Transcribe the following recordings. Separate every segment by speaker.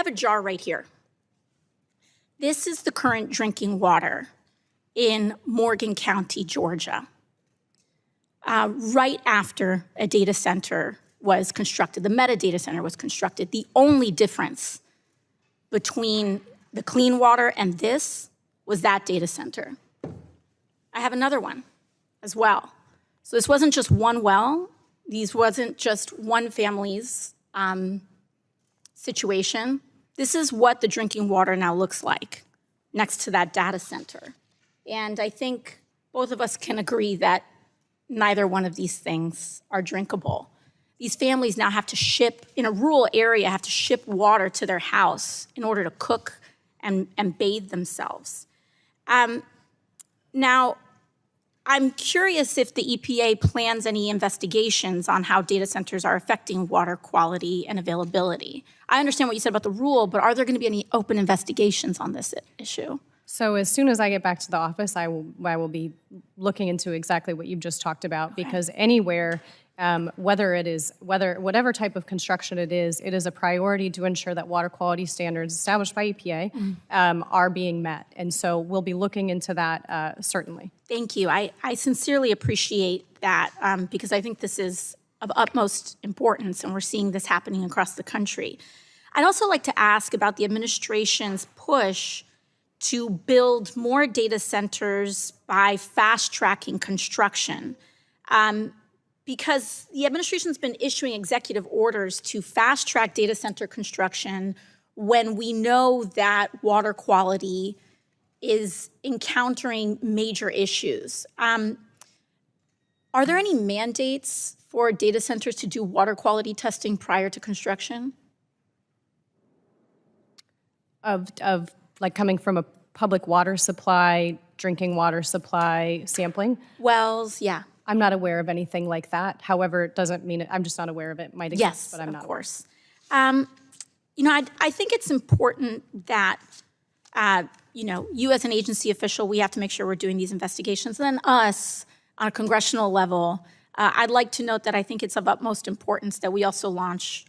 Speaker 1: have a jar right here. This is the current drinking water in Morgan County, Georgia, right after a data center was constructed. The metadata center was constructed. The only difference between the clean water and this was that data center. I have another one as well. So this wasn't just one well. These wasn't just one family's situation. This is what the drinking water now looks like next to that data center. And I think both of us can agree that neither one of these things are drinkable. These families now have to ship, in a rural area, have to ship water to their house in order to cook and bathe themselves. Now, I'm curious if the EPA plans any investigations on how data centers are affecting water quality and availability. I understand what you said about the rule, but are there going to be any open investigations on this issue?
Speaker 2: So as soon as I get back to the office, I will be looking into exactly what you've just talked about, because anywhere, whatever type of construction it is a priority to ensure that water quality standards established by EPA are being met. And so we'll be looking into that certainly.
Speaker 1: Thank you. I sincerely appreciate that because I think this is of utmost importance, and we're seeing this happening across the country. I'd also like to ask about the administration's push to build more data centers by fast-tracking construction. Because the administration's been issuing executive orders to fast-track data center construction when we know that water quality is encountering major issues. Are there any mandates for data centers to do water quality testing prior to construction?
Speaker 2: Of like coming from a public water supply, drinking water supply sampling?
Speaker 1: Wells, yeah.
Speaker 2: I'm not aware of anything like that. However, it doesn't mean I'm just not aware of it. It might exist, but I'm not.
Speaker 1: Of course. You know, I think it's important that you know, you as an agency official, we have to make sure we're doing these investigations. And then us on a congressional level, I'd like to note that I think it's of utmost importance that we also launch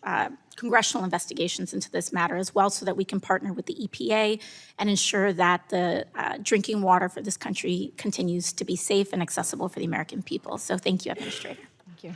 Speaker 1: congressional investigations into this matter as well, so that we can partner with the EPA and ensure that the drinking water for this country continues to be safe and accessible for the American people. So thank you, Administrator.
Speaker 2: Thank you.